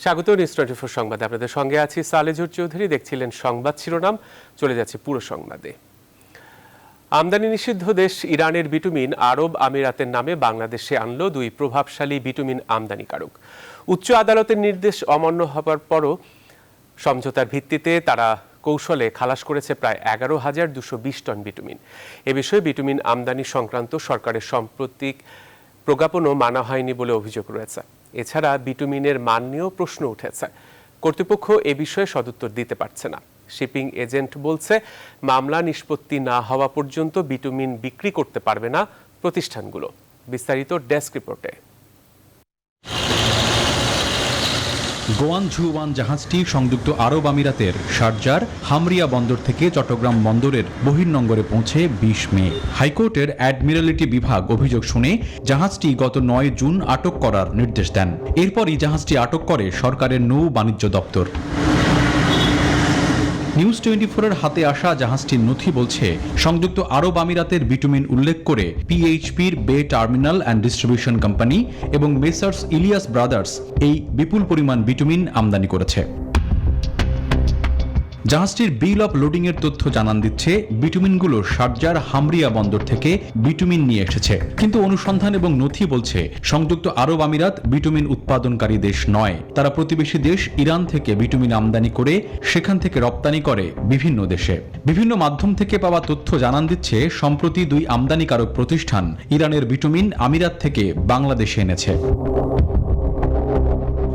স্বাগত নিউজ 24 সংবাদে আপনাদের সঙ্গে আছি সালেজুর চৌধুরী। দেখছিলেন সংবাদ শিরোনাম, চলে যাচ্ছে পুরো সংবাদে। আমদানি নিষিদ্ধ দেশ ইরানের বিটুমিন আরব আমিরাতের নামে বাংলাদেশে আনলো দুই প্রভাবশালী বিটুমিন আমদানিকারক। উচ্চ আদালতের নির্দেশ অমান্য হবার পরও সমঝোতার ভিত্তিতে তারা কৌশলে খালাস করেছে প্রায় 11,220 টন বিটুমিন। এ বিষয়ে বিটুমিন আমদানি সংক্রান্ত সরকারের সাম্প্রতিক প্রজ্ঞাপনও মানা হয়নি বলে অভিযোগ রয়েছে। এছাড়া বিটুমিনের মান নিয়েও প্রশ্ন উঠেছে। কর্তৃপক্ষ এ বিষয়ে সদুত্তর দিতে পারছে না। শিপিং এজেন্ট বলছে, মামলা নিষ্পত্তি না হওয়া পর্যন্ত বিটুমিন বিক্রি করতে পারবে না প্রতিষ্ঠানগুলো। বিস্তারিত ডেস্ক রিপোর্টে। গোয়ান ঝুওয়ান জাহাজটি সংযুক্ত আরব আমিরাতের শারজার হামরিয়া বন্দর থেকে চট্টগ্রাম বন্দরের বহির্নোঙরে পৌঁছে 20 মে। হাইকোর্টের অ্যাডমিরালিটি বিভাগ অভিযোগ শুনে জাহাজটি গত 9 জুন আটক করার নির্দেশ দেন। এরপরই জাহাজটি আটক করে সরকারের নৌ বাণিজ্য দপ্তর। নিউজ 24-এর হাতে আসা জাহাজটির নথি বলছে, সংযুক্ত আরব আমিরাতের বিটুমিন উল্লেখ করে পিএইচপির বে টার্মিনাল অ্যান্ড ডিস্ট্রিবিউশন কোম্পানি এবং মেসার্স ইলিয়াস ব্রাদার্স এই বিপুল পরিমাণ বিটুমিন আমদানি করেছে। জাহাজটির বিল অফ লোডিং এর তথ্য জানান দিচ্ছে, বিটুমিনগুলো শারজার হামরিয়া বন্দর থেকে বিটুমিন নিয়ে এসেছে। কিন্তু অনুসন্ধান এবং নথি বলছে, সংযুক্ত আরব আমিরাত বিটুমিন উৎপাদনকারী দেশ নয়। তারা প্রতিবেশী দেশ ইরান থেকে বিটুমিন আমদানি করে সেখান থেকে রপ্তানি করে বিভিন্ন দেশে। বিভিন্ন মাধ্যম থেকে পাওয়া তথ্য জানান দিচ্ছে, সম্প্রতি দুই আমদানিকারক প্রতিষ্ঠান ইরানের বিটুমিন আমিরাত থেকে বাংলাদেশে এনেছে।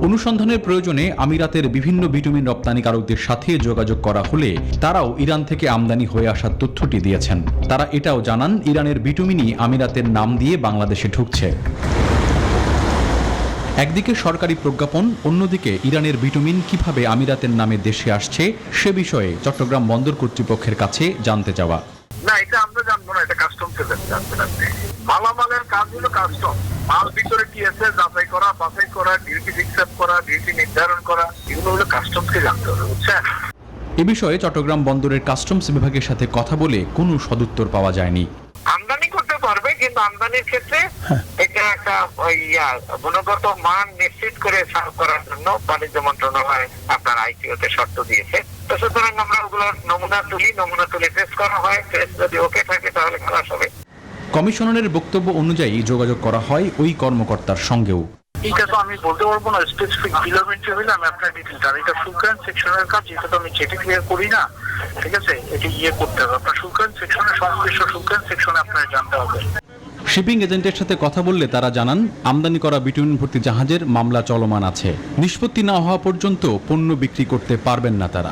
অনুসন্ধানের প্রয়োজনে আমিরাতের বিভিন্ন বিটুমিন রপ্তানিকারকদের সাথে যোগাযোগ করা হলে তারাও ইরান থেকে আমদানি হয়ে আসার তথ্যটি দিয়েছেন। তারা এটাও জানান, ইরানের বিটুমিনই আমিরাতের নাম দিয়ে বাংলাদেশে ঢুকছে। একদিকে সরকারি প্রজ্ঞাপন, অন্যদিকে ইরানের বিটুমিন কিভাবে আমিরাতের নামে দেশে আসছে সে বিষয়ে চট্টগ্রাম বন্দর কর্তৃপক্ষের কাছে জানতে যাওয়া। না, এটা আমরা জানবো না, এটা কাস্টমস জানবেন আপনি। মালামালের কাজ হলো কাস্টম। মাল ভিতরে কি আছে যাচাই করা, বাছাই করা, ডিউটি ফিক্সআপ করা, ডিউটি নির্ধারণ করা, এগুলো হলো কাস্টমসকে জানতে হবে, বুঝছেন? এ বিষয়ে চট্টগ্রাম বন্দরের কাস্টমস বিভাগের সাথে কথা বলে কোনো সদুত্তর পাওয়া যায়নি। আমদানি করতে পারবে, কিন্তু আমদানির ক্ষেত্রে এটা একটা গুণগত মান নিশ্চিত করে সার্ভ করার জন্য বাণিজ্য মন্ত্রণালয় আপনার আইটিওতে শর্ত দিয়েছে। তো সুতরাং আমরা ওগুলোর নমুনা তুলে টেস্ট করা হয়। টেস্ট যদি ওকে থাকে তাহলে খালাস হবে। কমিশনারের বক্তব্য অনুযায়ী যোগাযোগ করা হয় ওই কর্মকর্তার সঙ্গেও। এটা তো আমি বলতে পারবো না স্পেসিফিক কিলোমিটার হলে আমি আপনার ডিটেইলস, আর এটা সুলকান সেকশনের কাজ, এটা তো আমি চেটে ক্লিয়ার করি না, ঠিক আছে? এটা করতে হবে আপনার সুলকান সেকশনের সংশ্লিষ্ট সুলকান সেকশনে আপনার জানতে হবে। শিপিং এজেন্টের সাথে কথা বললে তারা জানান, আমদানি করা বিটুমিন ভর্তি জাহাজের মামলা চলমান আছে। নিষ্পত্তি না হওয়া পর্যন্ত পণ্য বিক্রি করতে পারবেন না তারা।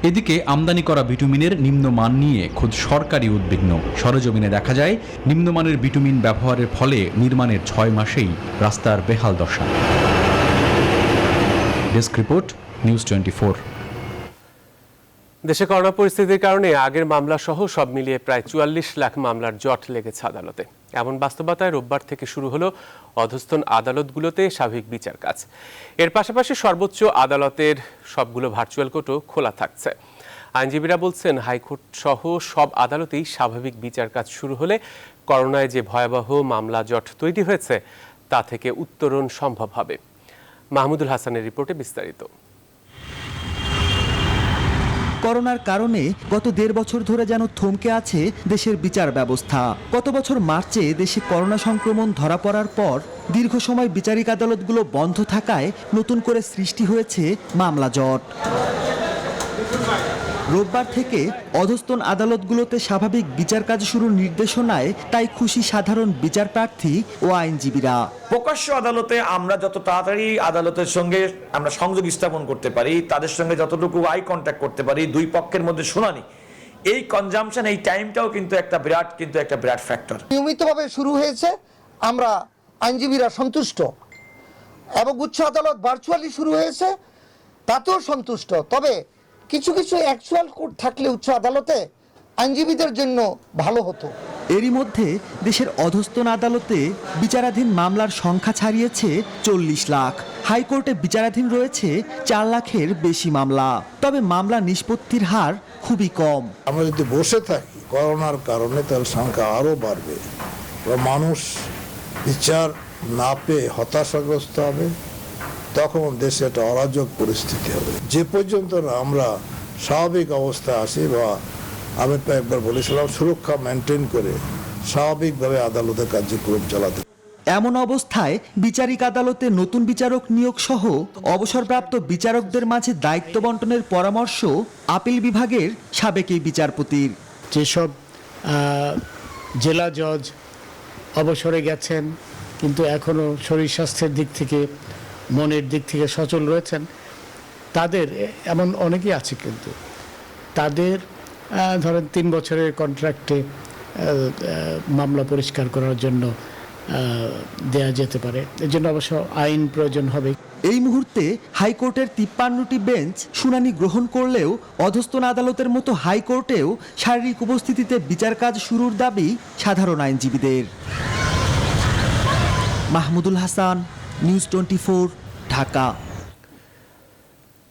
এদিকে আমদানি করা বিটুমিনের নিম্নমান নিয়ে খোদ সরকারি উদ্বিগ্ন। সরেজমিনে দেখা যায়, নিম্নমানের বিটুমিন ব্যবহারের ফলে নির্মাণের 6 মাসেই রাস্তার বেহাল দশা। Desk report, news 24। দেশে করোনা পরিস্থিতির কারণে আগের মামলা সহ সব মিলিয়ে প্রায় 44 লাখ মামলার জট লেগেছে আদালতে। এমন বাস্তবতায় রোববার থেকে শুরু হলো অধস্তন আদালতগুলোতে স্বাভাবিক বিচার কাজ। এর পাশাপাশি সর্বোচ্চ আদালতের সবগুলো ভার্চুয়াল কোর্টও খোলা থাকছে। আইনজীবীরা বলছেন, হাইকোর্ট সহ সব আদালতেই স্বাভাবিক বিচার কাজ শুরু হলে করোনায় যে ভয়াবহ মামলা জট তৈরি হয়েছে তা থেকে উত্তরণ সম্ভব হবে। মাহমুদুল হাসানের রিপোর্টে বিস্তারিত। করোনার কারণে গত 1.5 বছর ধরে যেন থমকে আছে দেশের বিচার ব্যবস্থা। গত বছর মার্চে দেশে করোনা সংক্রমণ ধরা পড়ার পর দীর্ঘ সময় বিচারিক আদালতগুলো বন্ধ থাকায় নতুন করে সৃষ্টি হয়েছে মামলা জট। রোববার থেকে অধস্তন আদালতগুলোতে স্বাভাবিক বিচার কাজ শুরুর নির্দেশনায় তাই খুশি সাধারণ বিচার প্রার্থী ও আইনজীবীরা। প্রকাশ্য আদালতে আমরা যত তাড়াতাড়ি আদালতের সঙ্গে আমরা সংযোগ স্থাপন করতে পারি, তাদের সঙ্গে যতটুকু আই কন্ট্যাক্ট করতে পারি, দুই পক্ষের মধ্যে শুনানি, এই কনজাম্পশন, এই টাইমটাও কিন্তু একটা বিরাট ফ্যাক্টর। নিয়মিতভাবে শুরু হয়েছে, আমরা আইনজীবীরা সন্তুষ্ট, এবং উচ্চ আদালত ভার্চুয়ালি শুরু হয়েছে, তাতেও সন্তুষ্ট। তবে কিছু অ্যাকচুয়াল কোর্ট থাকলে উচ্চ আদালতে আইনজীবীদের জন্য ভালো হতো। এরই মধ্যে দেশের অধস্তন আদালতে বিচারাধীন মামলার সংখ্যা ছাড়িয়েছে 40 লাখ। হাইকোর্টে বিচারাধীন রয়েছে 4 লাখের বেশি মামলা। তবে মামলা নিষ্পত্তির হার খুবই কম। আমরা যদি বসে থাকি করোনার কারণে, তাহলে সংখ্যা আরও বাড়বে। মানুষ বিচার না পেয়ে হতাশাগ্রস্ত হবে, তখন দেশে একটা অরাজক পরিস্থিতি হবে। যে পর্যন্ত না আমরা স্বাভাবিক অবস্থায় আসি, বা আমি তো একবার বলেছিলাম সুরক্ষা মেনটেন করে স্বাভাবিকভাবে আদালতের কার্যক্রম চালাতে। এমন অবস্থায় বিচারিক আদালতে নতুন বিচারক নিয়োগ সহ অবসরপ্রাপ্ত বিচারকদের মাঝে দায়িত্ব বন্টনের পরামর্শ আপিল বিভাগের সাবেক এই বিচারপতির। যেসব জেলা জজ অবসরে গেছেন কিন্তু এখনও শরীর স্বাস্থ্যের দিক থেকে মনের দিক থেকে সচল রয়েছেন, তাদের এমন অনেকেই আছে, কিন্তু তাদের ধরেন 3 বছরের কন্ট্রাক্টে মামলা পরিষ্কার করার জন্য দেয়া যেতে পারে। এর জন্য অবশ্য আইন প্রয়োজন হবে। এই মুহূর্তে হাইকোর্টের 53টি বেঞ্চ শুনানি গ্রহণ করলেও অধস্তন আদালতের মতো হাইকোর্টেও শারীরিক উপস্থিতিতে বিচার কাজ শুরুর দাবি সাধারণ আইনজীবীদের। মাহমুদুল হাসান, নিউজ 24, ঢাকা।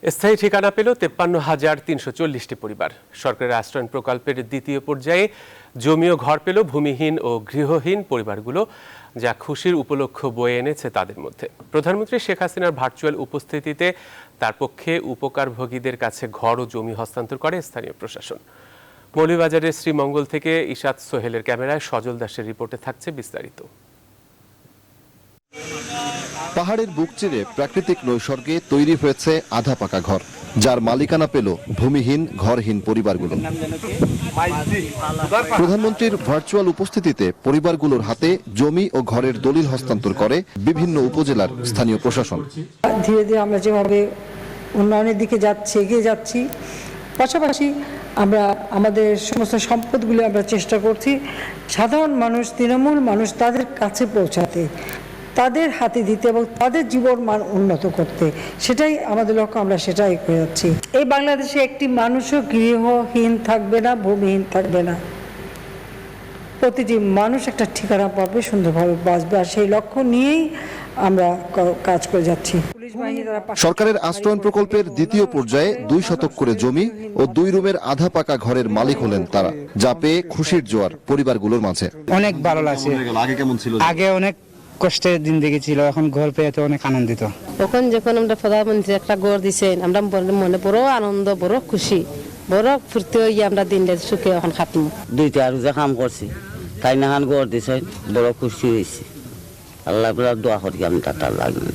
স্থায়ী ঠিকানা পেল 53,340টি পরিবার। সরকারের আশ্রয়ণ প্রকল্পের দ্বিতীয় পর্যায়ে জমি ও ঘর পেল ভূমিহীন ও গৃহহীন পরিবারগুলো, যা খুশির উপলক্ষ বয়ে এনেছে তাদের মধ্যে। প্রধানমন্ত্রী শেখ হাসিনার ভার্চুয়াল উপস্থিতিতে তার পক্ষে উপকারভোগীদের কাছে ঘর ও জমি হস্তান্তর করে স্থানীয় প্রশাসন। মৌলভীবাজারের শ্রীমঙ্গল থেকে ইশাত সোহেলের ক্যামেরায় সজল দাসের রিপোর্টে থাকছে বিস্তারিত। পাহাড়ের বুক চিরে প্রাকৃতিক নৈসর্গে তৈরি হয়েছে আধা পাকা ঘর, যার মালিকানা পেল ভূমিহীন ঘরহীন পরিবারগুলো। প্রধানমন্ত্রীর ভার্চুয়াল উপস্থিতিতে পরিবারগুলোর হাতে জমি ও ঘরের দলিল হস্তান্তর করে বিভিন্ন উপজেলার স্থানীয় প্রশাসন। ধীরে ধীরে আমরা যেভাবে উন্নয়নের দিকে এগিয়ে যাচ্ছি, পাশাপাশি আমরা আমাদের সমস্ত সম্পদগুলো আমরা চেষ্টা করছি সাধারণ মানুষ, তৃণমূল মানুষ তাদের কাছে পৌঁছাতে, তাদের হাতে দিতে এবং তাদের জীবন মান উন্নত করতে। সেটাই আমাদের লক্ষ্য, আমরা সেটাই করে যাচ্ছি। এই বাংলাদেশে একটি মানুষও গৃহহীন থাকবে না, ভূমিহীন থাকবে না। প্রতিটি মানুষ একটা ঠিকানা পাবে, সুন্দরভাবে বাঁচবে, আর সেই লক্ষ্য নিয়েই আমরা কাজ করে যাচ্ছি। সরকারের আশ্রয়ণ প্রকল্পের দ্বিতীয় পর্যায়ে 2 শতক করে জমি ও 2 রুমের আধা পাকা ঘরের মালিক হলেন তারা, যা পেয়ে খুশির জোয়ার পরিবারগুলোর মাঝে। অনেক ভালো লাগছে। আগে কেমন ছিল? আগে অনেক কষ্টের দিন দেখেছিল, এখন ঘর পেয়ে তো অনেক আনন্দিত। তখন যখন আমরা প্রধানমন্ত্রী একটা ঘর দিয়েছেন, আমরা মনে বড় আনন্দ, বড় খুশি, বড় ফুর্তি হয়ে আমরা দিনটা সুখে এখন খাটবো। 2টা রোজা কাম করছি, তাই না ঘর দিয়েছে, বড় খুশি হয়েছি। আল্লাহ দোয়া করি আমি তার লাগবে।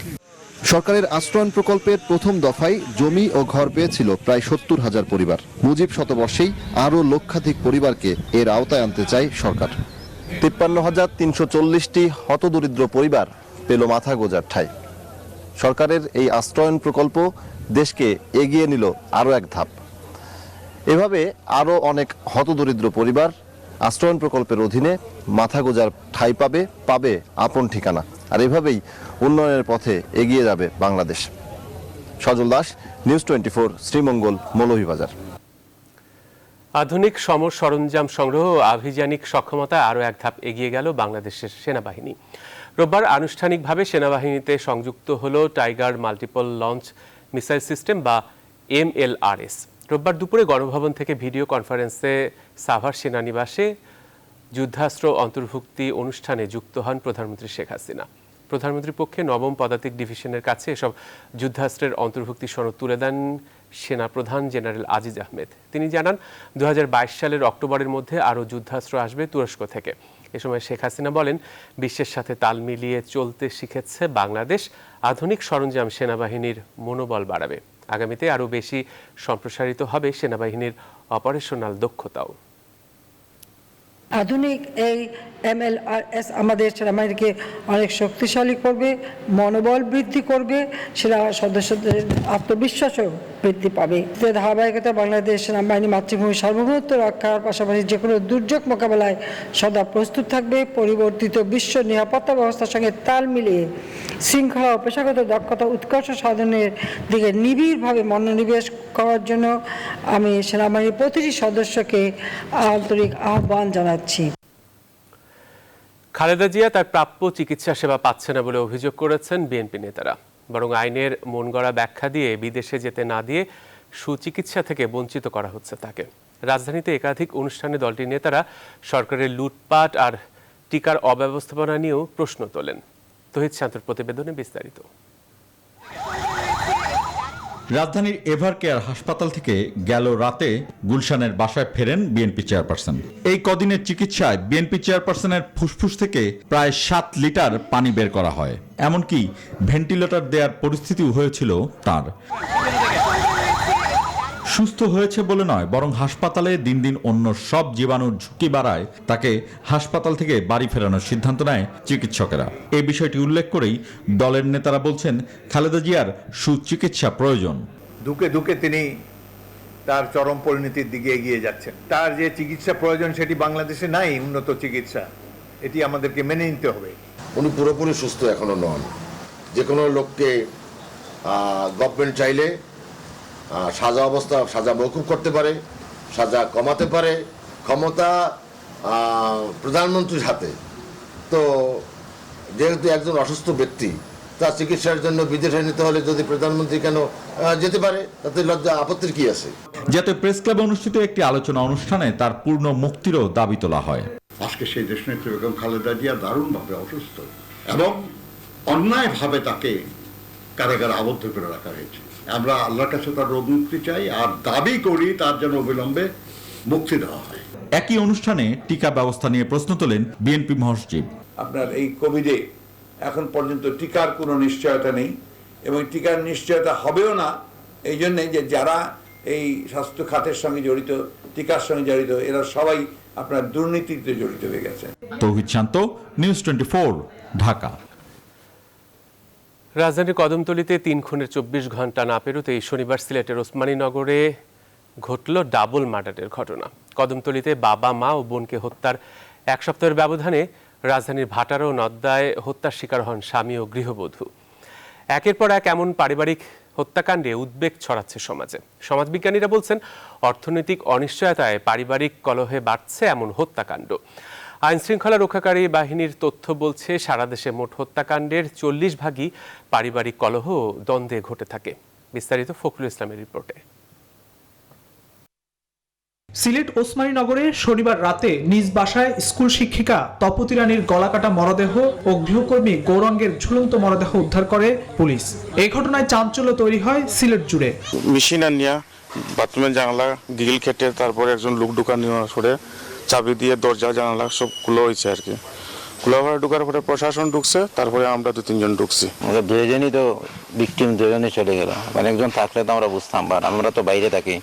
সরকারের আশ্রয়ণ প্রকল্পের প্রথম দফায় জমি ও ঘর পেয়েছিল প্রায় 70,000 পরিবার। মুজিব শতবর্ষেই আরও লক্ষাধিক পরিবারকে এর আওতায় আনতে চায় সরকার। 53,340টি হতদরিদ্র পরিবার পেল মাথা গোজার ঠাঁই। সরকারের এই আশ্রয়ণ প্রকল্প দেশকে এগিয়ে নিল আরও এক ধাপ। এভাবে আরও অনেক হতদরিদ্র পরিবার আশ্রয়ণ প্রকল্পের অধীনে মাথা গোজার ঠাঁই পাবে আপন ঠিকানা। আর এভাবেই উন্নয়নের পথে এগিয়ে যাবে বাংলাদেশ। সজল দাস, নিউজ 24, শ্রীমঙ্গল, মৌলভীবাজার। আধুনিক সমর সরঞ্জাম সংগ্রহ ও আভিযানিক সক্ষমতায় আরও এক ধাপ এগিয়ে গেল বাংলাদেশের সেনাবাহিনী। রোববার আনুষ্ঠানিকভাবে সেনাবাহিনীতে সংযুক্ত হল tiger multiple launch missile system বা MLRS। রোববার দুপুরে গণভবন থেকে ভিডিও কনফারেন্সে সাভার সেনানিবাসে যুদ্ধাস্ত্র অন্তর্ভুক্তি অনুষ্ঠানে যুক্ত হন প্রধানমন্ত্রী শেখ হাসিনা। প্রধানমন্ত্রীর পক্ষে 9ম পদাতিক ডিভিশনের কাছে এসব যুদ্ধাস্ত্রের অন্তর্ভুক্তি সনদ তুলে দেন সেনাপ্রধান জেনারেল আজিজ আহমেদ। তিনি জানান, 2022 সালের অক্টোবরের মধ্যে আরও যুদ্ধাস্ত্র আসবে তুরস্ক থেকে। এ সময় শেখ হাসিনা বলেন, বিশ্বের সাথে তাল মিলিয়ে চলতে শিখেছে বাংলাদেশ। আধুনিক সরঞ্জাম সেনাবাহিনীর মনোবল বাড়াবে। আগামীতে আরও বেশি সম্প্রসারিত হবে সেনাবাহিনীর অপারেশনাল দক্ষতাও। আধুনিক এই MLRS আমাদের সেনাবাহিনীকে অনেক শক্তিশালী করবে, মনোবল বৃদ্ধি করবে, সেনা সদস্যদের আত্মবিশ্বাসও বৃদ্ধি পাবে। ধারাবাহিকতা বাংলাদেশ সেনাবাহিনী মাতৃভূমি সার্বভৌমত্ব রক্ষার পাশাপাশি যে কোনো দুর্যোগ মোকাবেলায় সদা প্রস্তুত থাকবে। পরিবর্তিত বিশ্ব নিরাপত্তা ব্যবস্থার সঙ্গে তাল মিলিয়ে শৃঙ্খলা ও পেশাগত দক্ষতা উৎকর্ষ সাধনের দিকে নিবিড়ভাবে মনোনিবেশ করার জন্য আমি সেনাবাহিনীর প্রতিটি সদস্যকে আন্তরিক আহ্বান জানাচ্ছি। খালেদা জিয়া তার প্রাপ্য চিকিৎসা সেবা পাচ্ছে না বলে অভিযোগ করেছেন বিএনপি নেতারা। বরং আইনের মনগড়া ব্যাখ্যা দিয়ে বিদেশে যেতে না দিয়ে সুচিকিৎসা থেকে বঞ্চিত করা হচ্ছে তাকে। রাজধানীতে একাধিক অনুষ্ঠানে দলটির নেতারা সরকারের লুটপাট আর টিকার অব্যবস্থাপনা নিয়েও প্রশ্ন তোলেন। তহিদ শান্তর প্রতিবেদনে বিস্তারিত। রাজধানীর এভারকেয়ার হাসপাতাল থেকে গেল রাতে গুলশানের বাসায় ফেরেন বিএনপি চেয়ারপারসন। এই কদিনের চিকিৎসায় বিএনপি চেয়ারপারসনের ফুসফুস থেকে প্রায় 7 লিটার পানি বের করা হয়। এমনকি ভেন্টিলেটর দেওয়ার পরিস্থিতিও হয়েছিল তার। সুস্থ হয়েছে বলে নয়, বরং হাসপাতালে দিন দিন অন্য সব জীবাণুর ঝুঁকি বাড়ায় তাকে হাসপাতাল থেকে বাড়ি ফেরানোর সিদ্ধান্ত নেয় চিকিৎসকেরা। এই বিষয়টি উল্লেখ করেই দলের নেতারা বলছেন, খালেদা জিয়ার সুচিকিৎসা প্রয়োজন। ধুকে ধুকে তিনি তার চরম পরিণতির দিকে এগিয়ে যাচ্ছেন। তার যে চিকিৎসা প্রয়োজন সেটি বাংলাদেশে নাই, উন্নত চিকিৎসা, এটি আমাদেরকে মেনে নিতে হবে। উনি পুরোপুরি সুস্থ এখনো নন। যে কোনো লোককে গভর্নমেন্ট চাইলে সাজা মওকুফ করতে পারে, সাজা কমাতে পারে, ক্ষমতা প্রধানমন্ত্রীর হাতে। তো যেহেতু একজন অসুস্থ ব্যক্তি, তার চিকিৎসার জন্য বিদেশে নিতে হলে যদি প্রধানমন্ত্রী কেন যেতে পারে, তাতে লজ্জা আপত্তির কি আছে? জাতীয় প্রেস ক্লাবে অনুষ্ঠিত একটি আলোচনা অনুষ্ঠানে তার পূর্ণ মুক্তিরও দাবি তোলা হয়। আজকে সেই দেশনেত্রী বেগম খালেদা জিয়া দারুণভাবে অসুস্থ এবং অন্যায়ভাবে তাকে কারাগারে আবদ্ধ করে রাখা হয়েছে। আমরা আল্লাহর কাছে তার রোগ মুক্তি চাই আর দাবি করি তার জন্য অবিলম্বে মুক্তি দেওয়া হয়। একই অনুষ্ঠানে টিকা ব্যবস্থা নিয়ে প্রশ্ন তোলেন বিএনপি মহাসচিব। আপনার এই কোভিডে এখন পর্যন্ত টিকার কোনো নিশ্চয়তা নেই এবং টিকার নিশ্চয়তা হবেও না, এই জন্যে যে যারা এই স্বাস্থ্য খাতের সঙ্গে জড়িত, টিকার সঙ্গে জড়িত, এরা সবাই আপনার দুর্নীতিতে জড়িত হয়ে গেছে। তৌহিদ শান্ত, নিউজ 24, ঢাকা। রাজধানীর কদমতলীতে 3 খুনের 24 ঘন্টা না পেরোতেই শনিবার সিলেটের ওসমানীনগরে ঘটল ডাবল মার্ডারের ঘটনা। কদমতলীতে বাবা, মা ও বোনকে হত্যার 1 সপ্তাহের ব্যবধানে রাজধানীর ভাটারা ও নদ্দায় হত্যার শিকার হন স্বামী ও গৃহবধূ। একের পর এক এমন পারিবারিক হত্যাকাণ্ডে উদ্বেগ ছড়াচ্ছে সমাজে। সমাজবিজ্ঞানীরা বলছেন, অর্থনৈতিক অনিশ্চয়তায় পারিবারিক কলহে বাড়ছে এমন হত্যাকাণ্ড। আইনশৃঙ্খলা রক্ষাকারী বাহিনীর তথ্য বলছে, সারা দেশে মোট হত্যাকাণ্ডের 40% পারিবারিক কলহ ও দ্বন্দ্বে ঘটে থাকে। বিস্তারিত ফখরুল ইসলামের রিপোর্টে। সিলেট ওসমানীনগরে শনিবার রাতে নিজ বাসায় স্কুল শিক্ষিকা তপতি রানীর গলাকাটা মরদেহ ও গৃহকর্মী গৌরাঙ্গের ঝুলন্ত মরদেহ উদ্ধার করে পুলিশ। এই ঘটনায় চাঞ্চল্য তৈরি হয় সিলেট জুড়ে। মেশিন আনিয়া বাথরুমের জানালা গিল কেটে তারপরে একজন লোক ঢুকা নেওয়া সরে চাবি দিয়ে দরজা জানালা সব খুলে হয়েছে আর কি। খোলাভাবে ঢুকার পরে প্রশাসন ঢুকছে, তারপরে আমরা 2-3 জন ঢুকছি। আমরা 2 জনই তো ভিকটিম, 2 জনই চলে গেল। মানে একজন থাকলে তো আমরা বুঝতাম, বা আমরা তো বাইরে থাকি,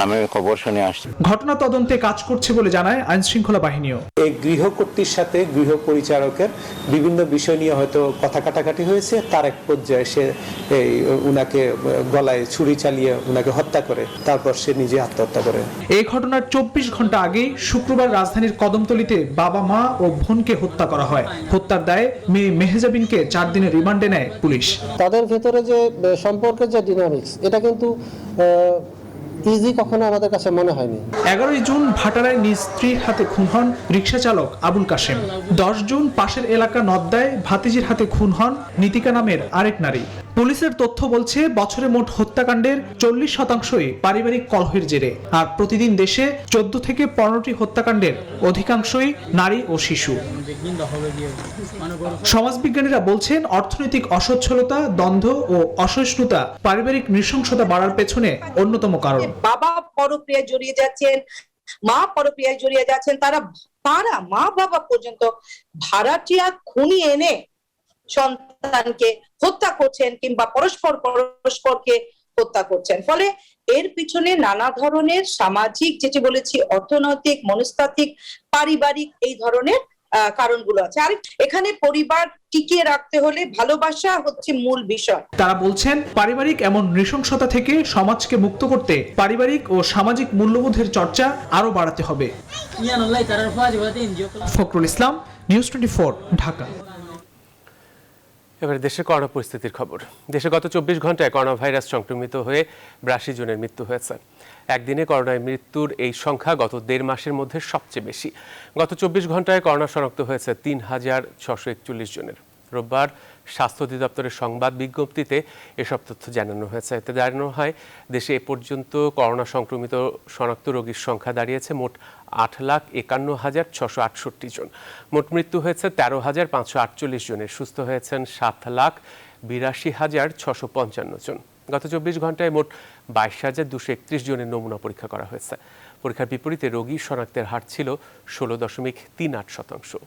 আমি খবর শুনে আসছি। ঘটনা তদন্তে কাজ করছে বলে জানায় আইনশৃঙ্খলা বাহিনীও। এই গৃহকর্ত্রীর সাথে গৃহ পরিচারকের বিভিন্ন বিষয় নিয়ে হয়তো কথা কাটাকাটি হয়েছে, তার এক পর্যায়ে সে উনাকে গলায় ছুরি চালিয়ে উনাকে হত্যা করে, তারপর সে নিজে আত্মহত্যা করে। এই ঘটনার 24 ঘন্টা আগেই শুক্রবার রাজধানীর কদমতলীতে বাবা, মা ও বোনকে হত্যা করা হয়। হত্যার দায়ে মেয়ে মেহজাবিনকে 4 দিনের রিমান্ডে নেয় পুলিশ। তাদের ভেতরে যে সম্পর্কের যে ডিনামিক্স, এটা কিন্তু ইজি কখনো আমাদের কাছে মনে হয়নি। 11 জুন ভাটারায় নিজ স্ত্রীর হাতে খুন হন রিকশা চালক আবুল কাশেম। 10 জুন পাশের এলাকা নদ্দায় ভাতিজির হাতে খুন হন নীতিকা নামের আরেক নারী। পুলিশের তথ্য বলছে, বছরে মোট হত্যাকাণ্ডের 40%ই পারিবারিক কলহের জেরে, আর প্রতিদিন দেশে 14 থেকে 15টি হত্যাকাণ্ডের অধিকাংশই নারী ও শিশু। সমাজবিজ্ঞানীরা বলছেন, অর্থনৈতিক অসচ্ছলতা, দ্বন্দ্ব ও অসহিষ্ণুতা পারিবারিক নৃশংসতা বাড়ার পেছনে অন্যতম কারণ। বাবা পরক্রিয়ায় জড়িয়ে যাচ্ছেন, মা পরক্রিয়ায় জড়িয়ে যাচ্ছেন, তারা মা বাবা পর্যন্ত ভাড়াটিয়া খুনি এনে সন্তানকে হত্যা করছেন কিংবা পরস্পরকে হত্যা করছেন। ফলে এর পিছনে নানা ধরনের সামাজিক, যেটি বলেছি, অর্থনৈতিক, মনস্তাত্ত্বিক, পারিবারিক এই ধরনের কারণগুলো আছে। আর এখানে পরিবার টিকিয়ে রাখতে হলে ভালোবাসা হচ্ছে মূল বিষয়। তারা বলছেন, পারিবারিক এমন নৃশংসতা থেকে সমাজকে মুক্ত করতে পারিবারিক ও সামাজিক মূল্যবোধের চর্চা আরো বাড়াতে হবে। ফখরুল ইসলাম, নিউজ 24, ঢাকা। এবারে দেশের করোনা পরিস্থিতির খবর। দেশে গত 24 ঘন্টায় করোনা ভাইরাস সংক্রমিত হয়ে 82 জনের মৃত্যু হয়েছে। একদিনে করোনায় মৃত্যুর এই সংখ্যা গত 1.5 মাসের মধ্যে সবচেয়ে বেশি। গত 24 ঘন্টায় করোনা শনাক্ত হয়েছে 3641 জনের। রোববার স্বাস্থ্য অধিদপ্তরের সংবাদ বিজ্ঞপ্তিতে এসব তথ্য জানানো হয়েছে। এতে জানানো হয়, দেশে এ পর্যন্ত করোনা সংক্রমিত শনাক্ত রোগীর সংখ্যা দাঁড়িয়েছে মোট 8,51,668 জন। মোট মৃত্যু হয়েছে 13,548 জনের। সুস্থ হয়েছেন 7,82,655 জন। গত 24 ঘন্টায় মোট 22,231 জনের নমুনা পরীক্ষা করা হয়েছে। পরীক্ষার বিপরীতে রোগী শনাক্তের হার ছিল 16.38%।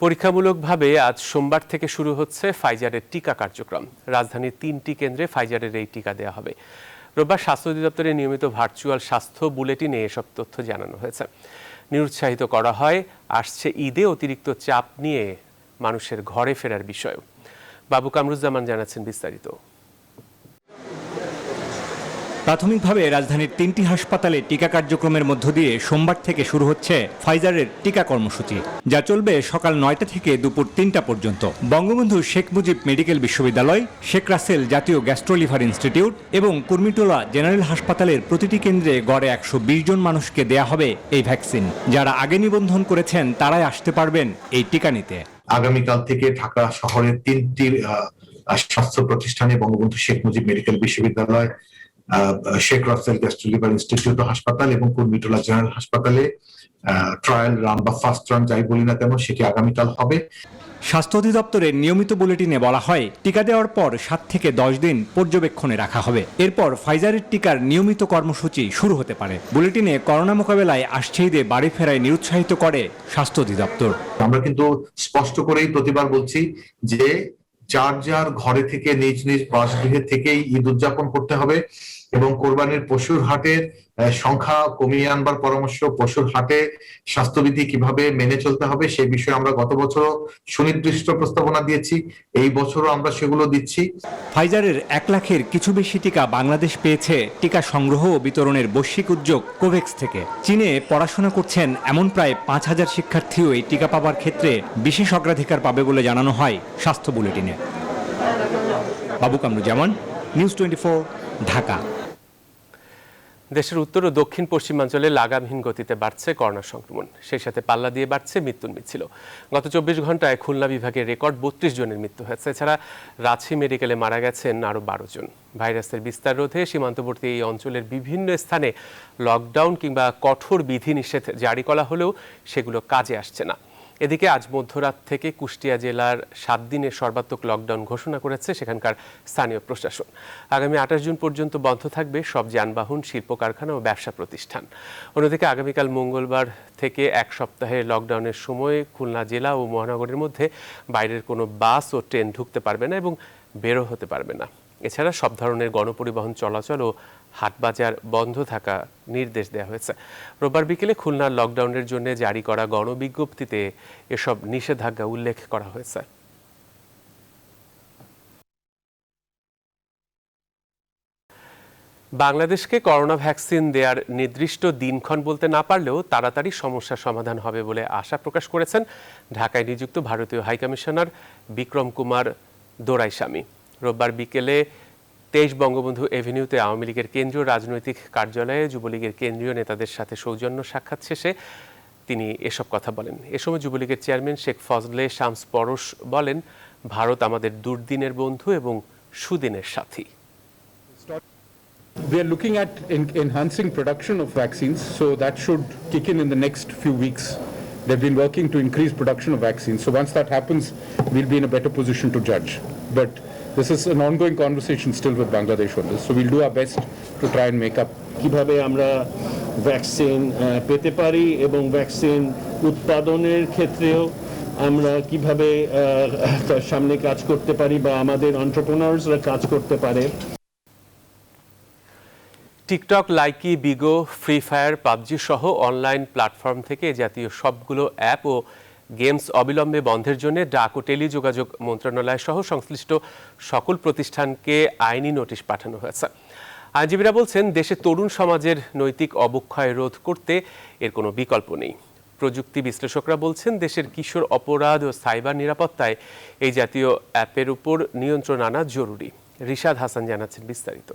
পরীক্ষামূলকভাবে আজ সোমবার থেকে শুরু হচ্ছে ফাইজারের টিকা কার্যক্রম। রাজধানীর 3টি কেন্দ্রে ফাইজারের এই টিকা দেওয়া হবে। রোববার স্বাস্থ্য অধিদপ্তরের নিয়মিত ভার্চুয়াল স্বাস্থ্য বুলেটিনে এসব তথ্য জানানো হয়েছে। নিরুৎসাহিত করা হয় আসছে ঈদে অতিরিক্ত চাপ নিয়ে মানুষের ঘরে ফেরার বিষয়েও। বাবু কামরুজ্জামান জানাচ্ছেন বিস্তারিত। প্রাথমিকভাবে রাজধানীর 3টি হাসপাতালে টিকা কার্যক্রমের মধ্য দিয়ে সোমবার থেকে শুরু হচ্ছে ফাইজারের টিকা কর্মসূচি, যা চলবে সকাল 9টা থেকে দুপুর 3টা পর্যন্ত। বঙ্গবন্ধু শেখ মুজিব মেডিকেল বিশ্ববিদ্যালয়, শেখ রাসেল জাতীয় গ্যাস্ট্রোলিভার ইনস্টিটিউট এবং কুর্মিটোলা জেনারেল হাসপাতালের প্রতিটি কেন্দ্রে গড়ে 120 জন মানুষকে দেয়া হবে এই ভ্যাকসিন। যারা আগে নিবন্ধন করেছেন তারাই আসতে পারবেন এই টিকা নিতে। আগামীকাল থেকে ঢাকা শহরের 3টি স্বাস্থ্য প্রতিষ্ঠানে বঙ্গবন্ধু শেখ মুজিব মেডিকেল বিশ্ববিদ্যালয়, শেখ রাসেল গ্যাস্ট্রোলিভার ইনস্টিটিউট হাসপাতাল এবং কুর্মিটোলা জেনারেল হাসপাতালে ট্রায়াল রান বা ফার্স্ট রান যাই বলি না কেন সেটি আগামীকাল হবে। স্বাস্থ্য অধিদপ্তরের নিয়মিত বুলেটিনে বলা হয়, টিকা দেওয়ার পর 7 থেকে 10 দিন পর্যবেক্ষণে রাখা হবে। এরপর ফাইজারের টিকার নিয়মিত কর্মসূচি শুরু হতে পারে। বুলেটিনে করোনা মোকাবেলায় আসছে ঈদে বাড়ি ফেরায় নিরুৎসাহিত করে স্বাস্থ্য অধিদপ্তর। আমরা কিন্তু স্পষ্ট করেই প্রতিবার বলছি যে যার যার ঘরে থেকে নিজ নিজ বাসগৃহে থেকেই ঈদ উদযাপন করতে হবে এবং কোরবানির পশুর হাটের সংখ্যা কমিয়ে আনবার পরামর্শ, পশুর হাটে স্বাস্থ্যবিধি কিভাবে মেনে চলতে হবে সে বিষয়ে আমরা গত বছরও সুনির্দিষ্ট প্রস্তাবনা দিয়েছি, এই বছরও আমরা সেগুলো দিচ্ছি। ফাইজারের 1 লাখের কিছু বেশি টিকা বাংলাদেশ পেয়েছে টিকা সংগ্রহ ও বিতরণের বৈশ্বিক উদ্যোগ কোভ্যাক্স থেকে। চীনে পড়াশোনা করছেন এমন প্রায় 5,000 শিক্ষার্থীও এই টিকা পাওয়ার ক্ষেত্রে বিশেষ অগ্রাধিকার পাবে বলে জানানো হয় স্বাস্থ্য বুলেটিনে। বাবু কামরুজ্জামান, নিউজ 24, ঢাকা। দেশের উত্তর ও দক্ষিণ পশ্চিমাঞ্চলে লাগামহীন গতিতে বাড়ছে করোনা সংক্রমণ, সেই সাথে পাল্লা দিয়ে বাড়ছে মৃত্যুর মিছিল। গত 24 ঘন্টায় খুলনা বিভাগের রেকর্ড 32 জনের মৃত্যু হয়েছে। এছাড়া রাজশাহী মেডিকেলে মারা গেছেন আরও 12 জন। ভাইরাসের বিস্তার রোধে সীমান্তবর্তী এই অঞ্চলের বিভিন্ন স্থানে লকডাউন কিংবা কঠোর বিধিনিষেধ জারি করা হলেও সেগুলো কাজে আসছে না। এদিকে আজ মধ্যরাত থেকে কুষ্টিয়া জেলার 7 দিনের সর্বাত্মক লকডাউন ঘোষণা করেছে সেখানকার স্থানীয় প্রশাসন। আগামী 28 জুন পর্যন্ত বন্ধ থাকবে সব যানবাহন, শিল্প কারখানা ও ব্যবসা প্রতিষ্ঠান। অন্যদিকে আগামীকাল মঙ্গলবার থেকে 1 সপ্তাহের লকডাউনের সময় খুলনা জেলা ও মহানগরের মধ্যে বাইরের কোনো বাস ও ট্রেন ঢুকতে পারবে না এবং বেরো হতে পারবে না। এছাড়া সব ধরনের গণপরিবহন চলাচল ও হাটবাজার বন্ধ থাকা নির্দেশ দেওয়া হয়েছে। রোববার বিকেলে খুলনার লকডাউনের জন্য জারি করা গণবিজ্ঞপ্তিতে এসব নিষেধাজ্ঞা উল্লেখ করা হয়েছে। বাংলাদেশকে করোনা ভ্যাকসিন দেওয়ার নির্দিষ্ট দিনক্ষণ বলতে না পারলেও তাড়াতাড়ি সমস্যার সমাধান হবে বলে আশা প্রকাশ করেছেন ঢাকায় নিযুক্ত ভারতীয় হাইকমিশনার বিক্রম কুমার দোরাইস্বামী। রোববার বিকেলে 23 বঙ্গবন্ধু এভিনিউতে আওয়ামী লীগের কেন্দ্রীয় রাজনৈতিক কার্যালয়ে যুবলীগের কেন্দ্রীয় নেতাদের সাথে সৌজন্য সাক্ষাৎ শেষে তিনি এসব কথা বলেন। এ সময় যুবলীগের চেয়ারম্যান শেখ ফজলে শামস পরশ বলেন, ভারত আমাদের দুর্দিনের বন্ধু এবং সুদিনের সাথী। We are looking at enhancing production of vaccines, so that should kick in the next few weeks. They've been working to increase production of vaccines, so once that happens, we'll be in a better position to judge. But this is an ongoing conversation still with Bangladesh on this, so we'll do our best to try and make up. কিভাবে আমরা vaccine পেতে পারি এবং vaccine উৎপাদনের ক্ষেত্রেও আমরা কিভাবে সামনে কাজ করতে পারি বা আমাদের এন্টারপ্রেনার্সরা কাজ করতে পারে। TikTok, Likee, Bigo, Free Fire, PUBG সহ অনলাইন প্ল্যাটফর্ম থেকে জাতীয় সবগুলো অ্যাপ ও গেমস অবিলম্বে বন্ধের জন্য ডাক ও টেলিযোগাযোগ মন্ত্রণালয় সহ সংশ্লিষ্ট সকল প্রতিষ্ঠানকে আইনি নোটিশ পাঠানো হয়েছে। আইনজীবীরা বলছেন, দেশে তরুণ সমাজের নৈতিক অবক্ষয় রোধ করতে এর কোনো বিকল্প নেই। প্রযুক্তি বিশ্লেষকরা বলছেন, দেশের কিশোর অপরাধ ও সাইবার নিরাপত্তায় এই জাতীয় অ্যাপের উপর নিয়ন্ত্রণ আনা জরুরি। রিশাদ হাসান জানাচ্ছেন বিস্তারিত।